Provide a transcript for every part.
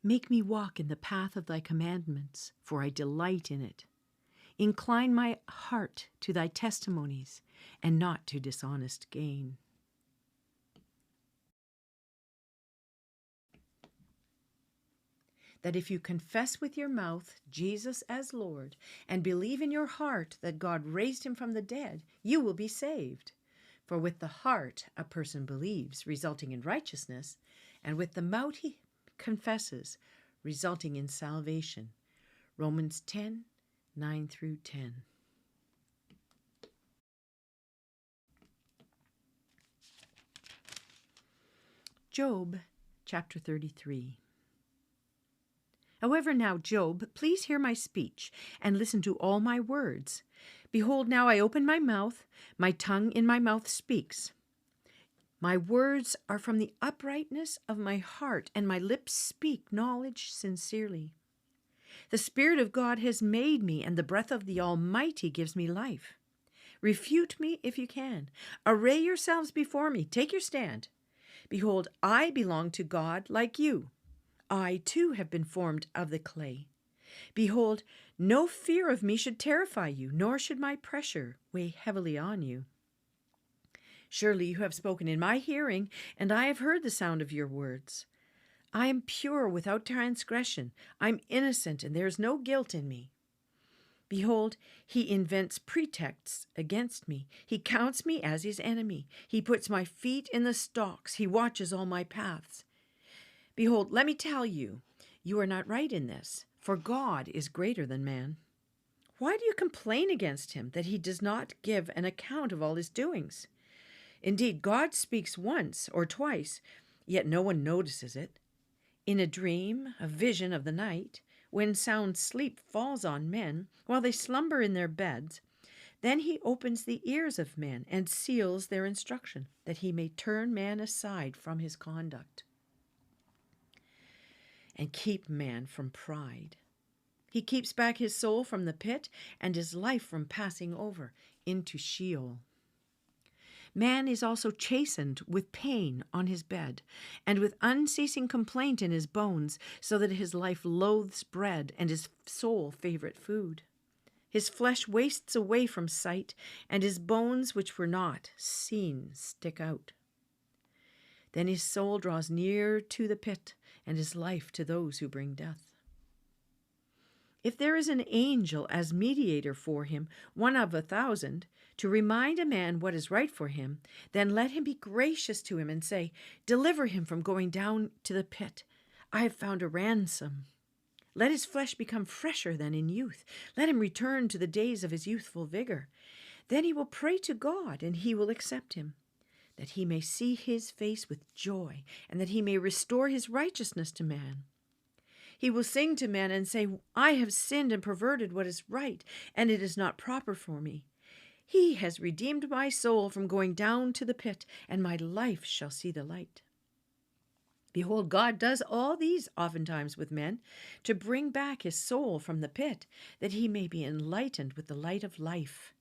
Make me walk in the path of thy commandments, for I delight in it. Incline my heart to thy testimonies, and not to dishonest gain. That if you confess with your mouth Jesus as Lord, and believe in your heart that God raised him from the dead, you will be saved. For with the heart a person believes, resulting in righteousness, and with the mouth he confesses, resulting in salvation. Romans 10, 9 through 10. Job, chapter 33. However now, Job, please hear my speech, and listen to all my words. Behold, now I open my mouth, my tongue in my mouth speaks. My words are from the uprightness of my heart, and my lips speak knowledge sincerely. The Spirit of God has made me, and the breath of the Almighty gives me life. Refute me if you can. Array yourselves before me. Take your stand. Behold, I belong to God like you. I, too, have been formed of the clay. Behold, no fear of me should terrify you, nor should my pressure weigh heavily on you. Surely you have spoken in my hearing, and I have heard the sound of your words. I am pure without transgression. I'm innocent, and there is no guilt in me. Behold, he invents pretexts against me. He counts me as his enemy. He puts my feet in the stocks. He watches all my paths. Behold, let me tell you, you are not right in this, for God is greater than man. Why do you complain against him that he does not give an account of all his doings? Indeed, God speaks once or twice, yet no one notices it. In a dream, a vision of the night, when sound sleep falls on men while they slumber in their beds, then he opens the ears of men and seals their instruction, that he may turn man aside from his conduct and keep man from pride. He keeps back his soul from the pit and his life from passing over into Sheol. Man is also chastened with pain on his bed, and with unceasing complaint in his bones, so that his life loathes bread, and his soul favorite food. His flesh wastes away from sight, and his bones which were not seen stick out. Then his soul draws near to the pit, and his life to those who bring death. If there is an angel as mediator for him, 1 of 1,000, to remind a man what is right for him, then let him be gracious to him and say, deliver him from going down to the pit. I have found a ransom. Let his flesh become fresher than in youth. Let him return to the days of his youthful vigor. Then he will pray to God, and he will accept him, that he may see his face with joy, and that he may restore his righteousness to man. He will sing to men and say, I have sinned and perverted what is right, and it is not proper for me. He has redeemed my soul from going down to the pit, and my life shall see the light. Behold, God does all these oftentimes with men, to bring back his soul from the pit, that he may be enlightened with the light of life.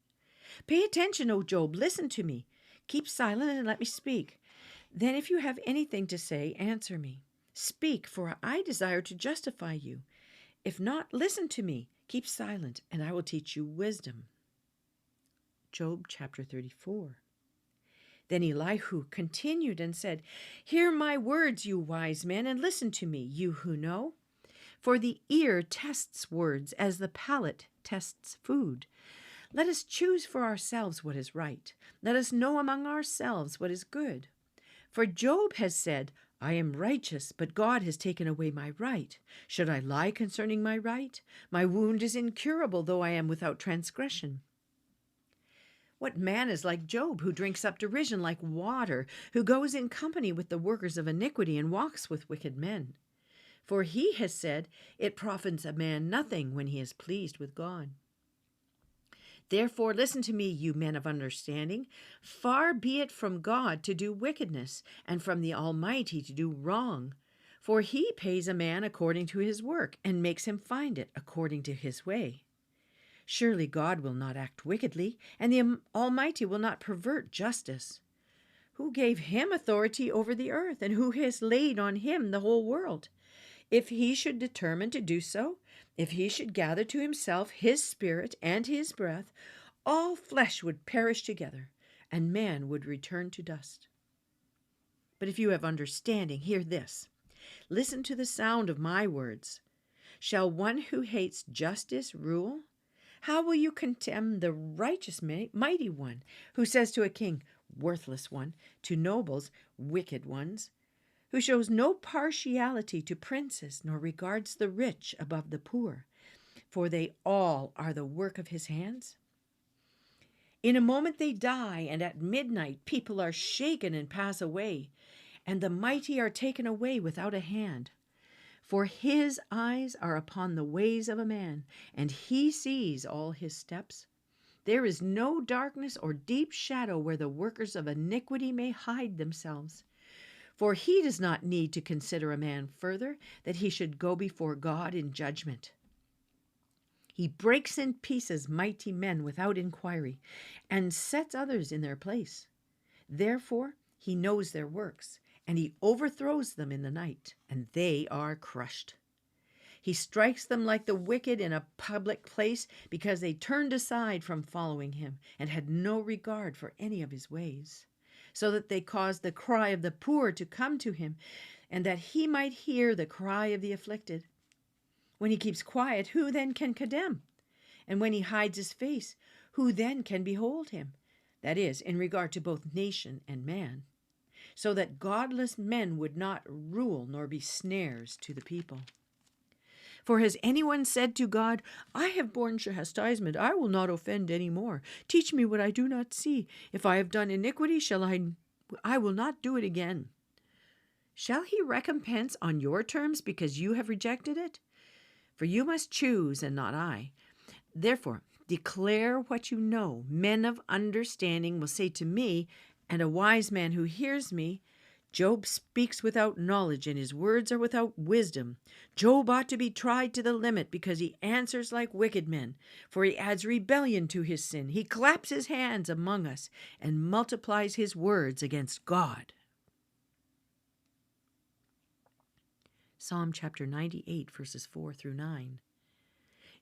Pay attention, O Job, listen to me. Keep silent and let me speak. Then if you have anything to say, answer me. Speak, for I desire to justify you. If not, listen to me. Keep silent, and I will teach you wisdom. Job chapter 34. Then Elihu continued and said, Hear my words, you wise men, and listen to me, you who know. For the ear tests words as the palate tests food. Let us choose for ourselves what is right. Let us know among ourselves what is good. For Job has said, I am righteous, but God has taken away my right. Should I lie concerning my right? My wound is incurable, though I am without transgression. What man is like Job, who drinks up derision like water, who goes in company with the workers of iniquity and walks with wicked men? For he has said, It profits a man nothing when he is pleased with God. Therefore listen to me, you men of understanding. Far be it from God to do wickedness, and from the Almighty to do wrong. For he pays a man according to his work, and makes him find it according to his way. Surely God will not act wickedly, and the Almighty will not pervert justice. Who gave him authority over the earth, and who has laid on him the whole world? If he should determine to do so, if he should gather to himself his spirit and his breath, all flesh would perish together, and man would return to dust. But if you have understanding, hear this. Listen to the sound of my words. Shall one who hates justice rule? How will you condemn the righteous mighty one, who says to a king, worthless one, to nobles, wicked ones, who shows no partiality to princes, nor regards the rich above the poor, for they all are the work of his hands? In a moment they die, and at midnight people are shaken and pass away, and the mighty are taken away without a hand. For his eyes are upon the ways of a man, and he sees all his steps. There is no darkness or deep shadow where the workers of iniquity may hide themselves. For he does not need to consider a man further, that he should go before God in judgment. He breaks in pieces mighty men without inquiry, and sets others in their place. Therefore he knows their works, and he overthrows them in the night, and they are crushed. He strikes them like the wicked in a public place, because they turned aside from following him, and had no regard for any of his ways, so that they caused the cry of the poor to come to him, and that he might hear the cry of the afflicted. When he keeps quiet, who then can condemn? And when he hides his face, who then can behold him? That is, in regard to both nation and man, so that godless men would not rule, nor be snares to the people. For has anyone said to God, I have borne chastisement, I will not offend any more. Teach me what I do not see. If I have done iniquity, I will not do it again. Shall he recompense on your terms because you have rejected it? For you must choose, and not I. Therefore, declare what you know. Men of understanding will say to me, and a wise man who hears me, Job speaks without knowledge, and his words are without wisdom. Job ought to be tried to the limit, because he answers like wicked men, for he adds rebellion to his sin. He claps his hands among us, and multiplies his words against God. Psalm chapter 98, verses 4 through 9.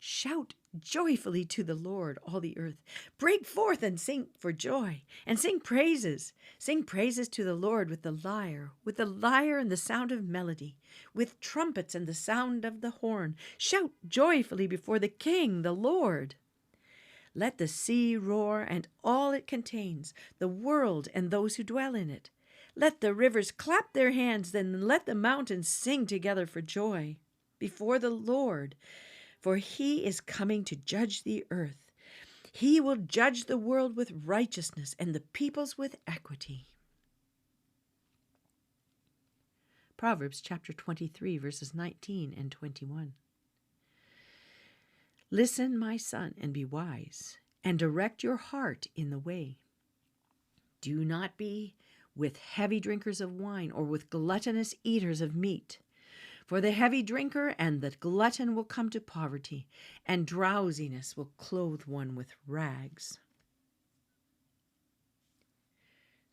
Shout joyfully to the Lord, all the earth. Break forth and sing for joy, and sing praises. Sing praises to the Lord with the lyre and the sound of melody, with trumpets and the sound of the horn. Shout joyfully before the King, the Lord. Let the sea roar and all it contains, the world and those who dwell in it. Let the rivers clap their hands, then let the mountains sing together for joy before the Lord. For he is coming to judge the earth. He will judge the world with righteousness and the peoples with equity. Proverbs chapter 23, verses 19 and 21. Listen, my son, and be wise, and direct your heart in the way. Do not be with heavy drinkers of wine, or with gluttonous eaters of meat. For the heavy drinker and the glutton will come to poverty, and drowsiness will clothe one with rags.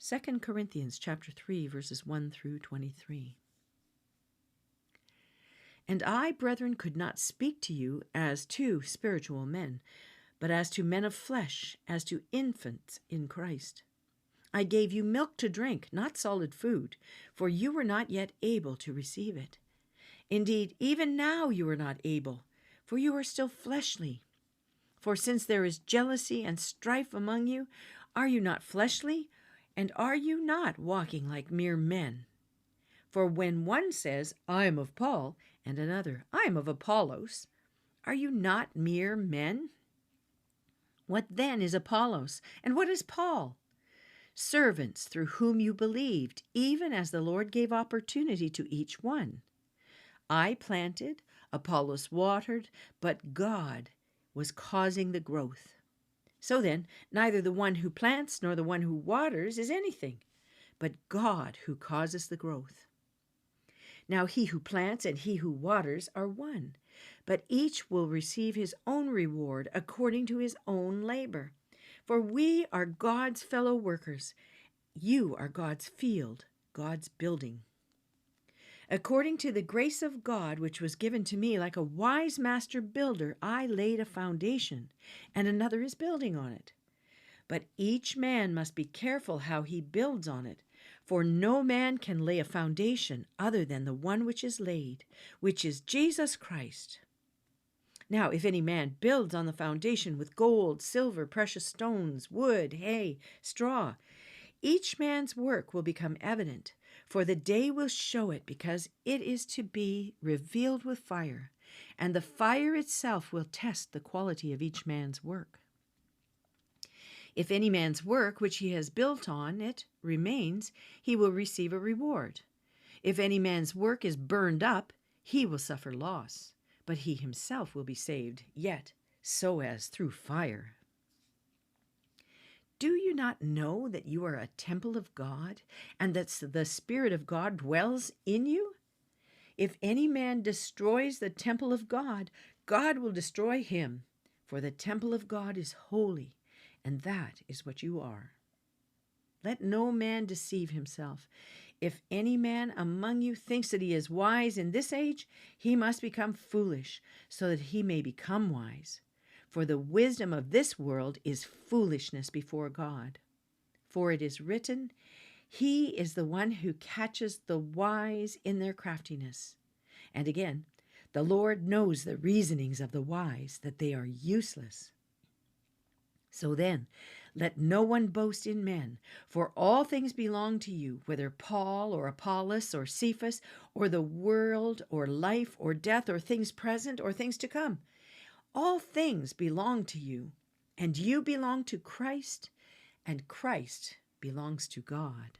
2 Corinthians chapter 3, verses 1 through 23. And I, brethren, could not speak to you as to spiritual men, but as to men of flesh, as to infants in Christ. I gave you milk to drink, not solid food, for you were not yet able to receive it. Indeed, even now you are not able, for you are still fleshly. For since there is jealousy and strife among you, are you not fleshly? And are you not walking like mere men? For when one says, I am of Paul, and another, I am of Apollos, are you not mere men? What then is Apollos, and what is Paul? Servants through whom you believed, even as the Lord gave opportunity to each one. I planted, Apollos watered, but God was causing the growth. So then, neither the one who plants nor the one who waters is anything, but God who causes the growth. Now he who plants and he who waters are one, but each will receive his own reward according to his own labor. For we are God's fellow workers. You are God's field, God's building. According to the grace of God which was given to me, like a wise master builder, I laid a foundation, and another is building on it. But each man must be careful how he builds on it, for no man can lay a foundation other than the one which is laid, which is Jesus Christ. Now, if any man builds on the foundation with gold, silver, precious stones, wood, hay, straw, each man's work will become evident, for the day will show it, because it is to be revealed with fire, and the fire itself will test the quality of each man's work. If any man's work which he has built on it remains, he will receive a reward. If any man's work is burned up, he will suffer loss, but he himself will be saved, yet so as through fire. Do you not know that you are a temple of God, and that the Spirit of God dwells in you? If any man destroys the temple of God, God will destroy him, for the temple of God is holy, and that is what you are. Let no man deceive himself. If any man among you thinks that he is wise in this age, he must become foolish, so that he may become wise. For the wisdom of this world is foolishness before God. For it is written, He is the one who catches the wise in their craftiness. And again, the Lord knows the reasonings of the wise, that they are useless. So then, let no one boast in men, for all things belong to you, whether Paul or Apollos or Cephas, or the world or life or death or things present or things to come. All things belong to you, and you belong to Christ, and Christ belongs to God.